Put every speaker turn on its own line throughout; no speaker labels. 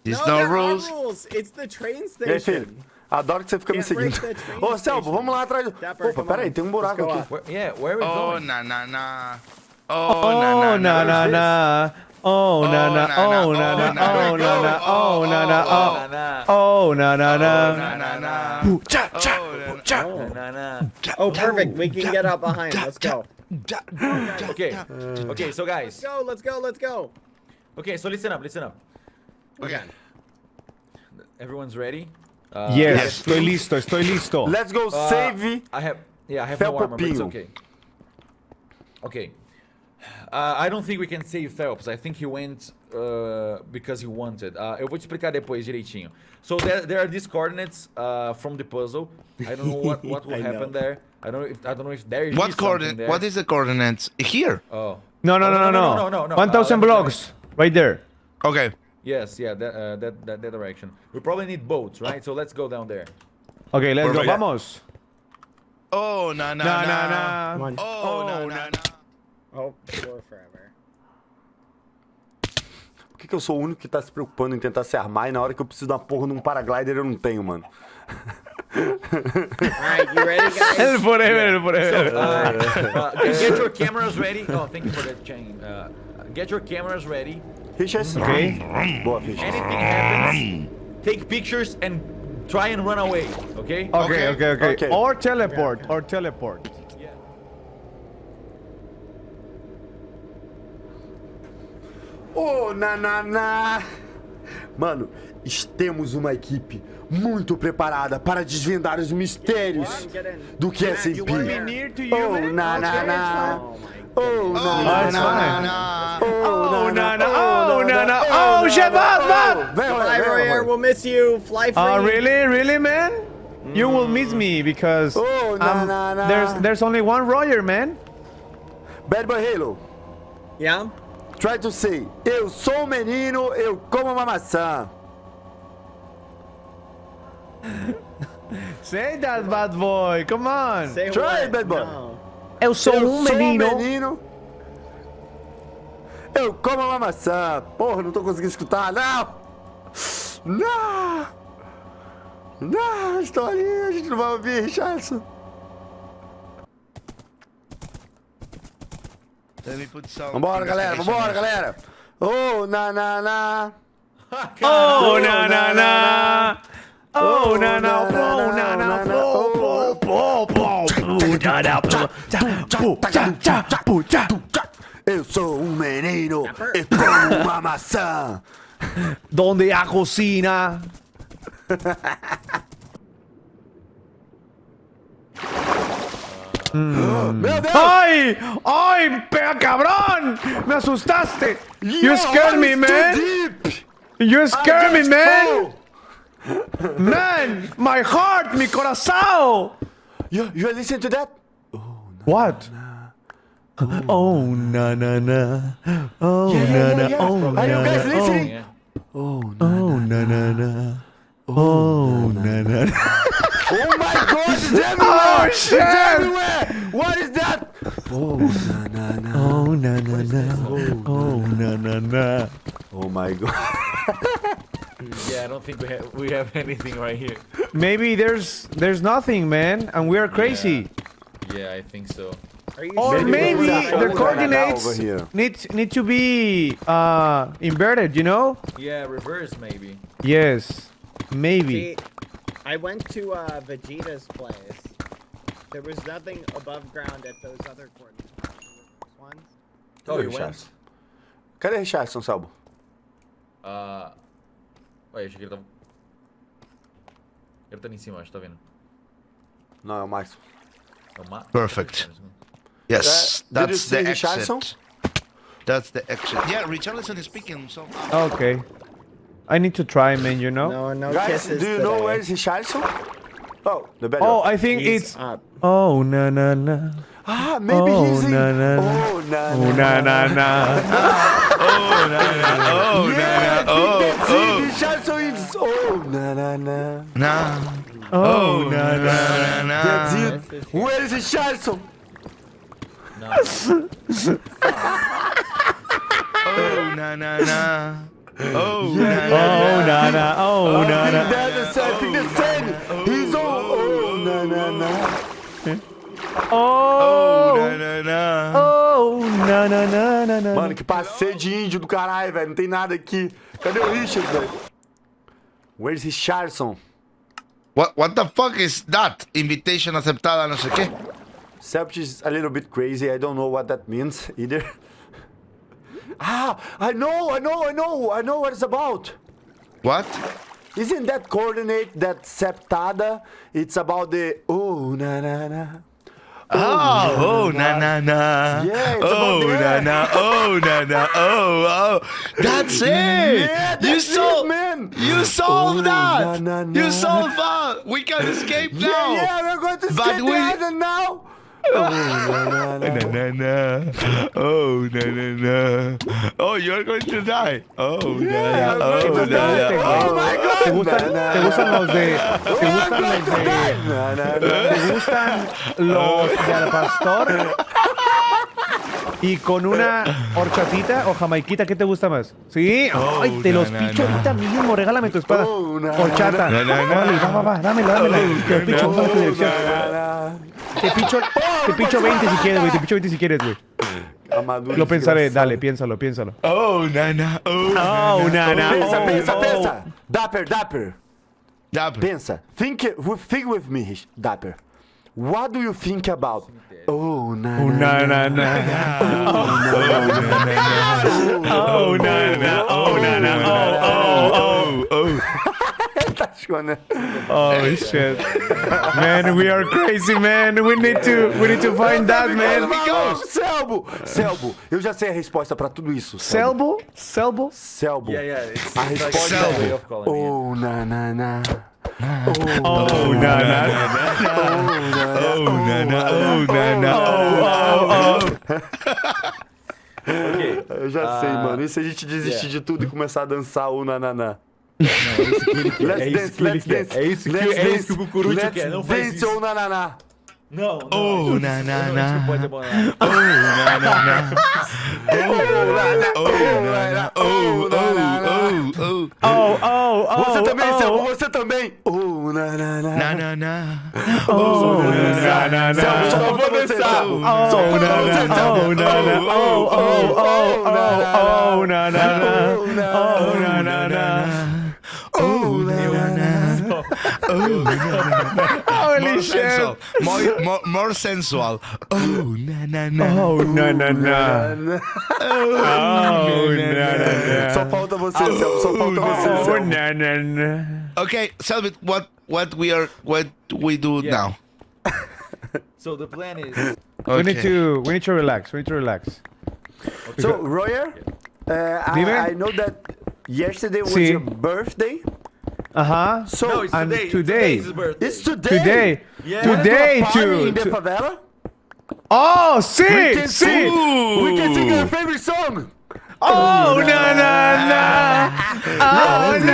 There's
No,
no
there are
rules.
rules. It's the train
E aí, filho?
station.
Adoro que você fica me
Can't break
seguindo.
the train
Ô, Selbo,
station.
vamos lá atrás.
Dapper,
Opa,
come
peraí,
on.
tem um buraco
Let's go
aqui.
Where are we
Oh,
going?
nanana.
Oh,
Oh,
na
nanana.
na na. Oh, na na. Oh, na na. Oh, na na. Oh, na na. Oh, na na na.
Nanana.
Cha cha cha.
Oh, perfect. We can get up behind. Let's go.
Okay. Okay, so guys.
Let's go.
Okay, so listen up.
Okay.
Everyone's ready?
Yes, estoy listo.
Let's go save.
I have no
Felpopinho.
armor, but it's okay. Okay. I don't think we can save Phelps. I think he went because he wanted. Eu vou te explicar depois direitinho. So there are these coordinates from the puzzle. I don't know what will happen there. I don't know if there is
What
something
coordinate?
there.
What is the coordinates? Here.
Oh.
No.
No.
1,000 blocks. Right there.
Okay.
Yes, yeah, that direction. We probably need boats, right? So let's go down there.
Okay, let's go.
Perfect.
Vamos.
Oh, nanana.
Na na na.
Come on.
Oh, nanana.
Oh, for forever.
Por que eu sou o único que tá se preocupando em tentar se armar e na hora que eu preciso da porra num paraglider eu não tenho, mano?
Alright, you ready, guys?
Forever.
Get your cameras ready. Oh, thank you for that chain. Get your cameras ready.
Fichas?
Okay.
Boa, ficha.
Anything happens, take pictures and try and run away. Okay?
Okay.
Okay.
Or teleport.
Yeah.
Ô, nanana! Mano, temos uma equipe muito preparada para desvendar os mistérios do Qsmp.
Near to you,
Oh,
man?
nanana!
Oh
Oh,
it's
nanana!
Oh, nana. Oh, Shabbat.
Vem,
Fly Royer,
vem,
we'll miss you. Fly free.
Really, man? You will miss me because
Oh, nanana!
there's only one Royer, man.
Bad Boy Halo,
Yeah?
try to say, eu sou um menino, eu como uma maçã.
Say that, bad boy. Come on.
Say
Try
what?
it, bad boy.
No.
Eu sou
Eu
um
sou um
menino.
menino, eu como uma maçã. Porra, não tô conseguindo escutar, não! Não, estou ali, a gente não vai ouvir, Richardson.
Let me put some.
Vambora, galera. Oh, nanana.
Oh, na. Oh, na.
Eu sou um menino, eu como uma maçã.
Donde a cocina?
Meu Deus!
¡Ay, pega cabrón! ¡Me asustaste! You scared me, man! You scared me, man! Man, my heart, mi corazón!
You listen to that?
What? Oh, na. Oh,
Yeah.
Oh,
Are you guys listening?
Yeah.
Oh, na. Oh, na.
Oh my God, it's everywhere!
Oh,
It's
shit!
everywhere! What is that? Oh, nanana.
Oh, na. Oh, na.
Oh my God.
Yeah, I don't think we have anything right here.
Maybe there's nothing, man, and we are crazy.
Yeah, I think so.
Are you
Or
sure?
maybe
Maybe
the
over
coordinates
here.
need to be inverted, you know?
Yeah, reverse maybe.
Yes, maybe.
See, I went to Vegeta's place. There was nothing above ground at those other coordinates. Ones.
Oh, you
Richardson?
went?
Cadê Richardson, Salbo?
Ué, achei que ele tava... Ele tá ali em cima, acho, tá vendo?
Não, é o Max.
É o
Perfect. Yes,
Did you
that's
see
the
Richardson?
exit. That's the exit. Yeah, Richardson is speaking, so.
Okay. I need to try, man, you know?
No
Guys,
kisses
do you know
today.
where is Richardson? Oh, the bad
Oh,
guy.
I think
He's
it's...
up.
Oh, na.
Ah, maybe
Oh,
he's in...
nanana.
Oh,
Oh, na.
Oh, nanana. Oh,
Yeah,
nanana. Oh,
see, Richardson is... Oh, nanana.
nah.
Oh, na.
Nanana.
That's it. Where is Richardson?
No.
Oh, nanana. Oh,
nana, oh,
I
nana.
think the same. He's oh, na, na, na.
Oh,
na.
oh, nana.
Mano, que passeio de índio do caralho, velho. Não tem nada aqui. Cadê o Richard, velho? Where's Richardson?
What the fuck is that? Invitation aceptada, no sé qué.
Except is a little bit crazy. I don't know what that means either. Ah, I know what it's about.
What?
Isn't that coordinate that septada? It's about the oh na na na.
Oh, nanana.
Yeah, it's
oh,
about that.
nana. Oh, nana. Oh. That's it.
Yeah,
You
that's
solved,
it, man.
You solved
Oh,
that.
nanana.
You solved that. We can escape now.
Yeah, we're going to
But
skip the
we-
island now. Oh, na, na, na.
Nanana. Oh, nanana. Oh, you're going to die. Oh,
Yeah,
nana.
I'm
Oh,
going to die.
nana.
Oh my God.
¿Te gustan los de... ¿Te gustan los de...
Na, na, na.
¿Te gustan los de al pastor? Y con una horchatita o jamaiquita, ¿qué te gusta más? ¿Sí? ¡Ay, te los picho ahorita mismo! Regálame tu espada.
Oh, na,
Horchata.
na, na, na.
Órale, va, dámela. Te los picho, vamos a tu dirección.
Na, na.
Te picho 20 si quieres, güey. Te picho 20 si quieres, güey.
Amadura
Lo pensaré,
desgraçada.
dale, piénsalo.
Oh, nana. Oh,
Oh, nana.
Pensa. Dapper.
Dapper.
Pensa. Think with me, Dapper. What do you think about? Oh, na, na, na.
Na. Oh, nana. Oh, nana.
Oh.
Tá chorando.
Oh, shit. Man, we are crazy, man. We need to find that, man.
Selbo, eu já sei a resposta pra tudo isso.
Selbo?
Selbo.
Yeah, it's
A
like
resposta
a way
é
of calling it.
oh, na, na, na.
Oh, nana.
Oh, nana.
Ok.
Eu já sei, mano. E se a gente desistir de tudo e começar a dançar o nanana?
É isso que ele quer. É isso que o Cucurucho quer. Não faz
Dance
isso.
ou nananá.
Não.
Oh,
A gente não
nanana.
pode abandonar.
Oh, nanana. Oh.
Você também, Selbo, você também. Oh, nanana.
Nanana.
Oh, nana.
Selbo, só pra você, Selbo. Só
Oh,
pra você,
nana.
Selbo.
Oh, nana. Oh, nana. Oh, nana. Holy
More
shit.
sensual. More sensual. Oh, nanana.
Oh, nana. Oh, nana.
Só falta você, Selbo. Só falta você,
Oh,
Selbo.
nana.
Okay, Selvit, what we do
Yeah.
now?
So the plan is...
We need to relax.
So, Royer,
Dime?
I know that yesterday was
Sí.
your birthday.
Uh-huh.
So,
No, it's
and
today.
today-
Today's his birthday.
it's today.
Today.
Yeah.
Today
Party in the
to...
favela.
Oh,
We
sí,
can
sí.
sing. We can sing your favorite song.
Oh, na. Oh,
Party in
na.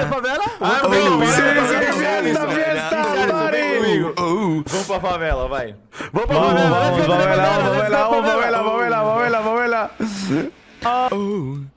the favela.
Fiesta, party.
Vamos pra favela, vai.
Vamos pra favela. Let's go to the favela. Let's go to the favela.
Vamos.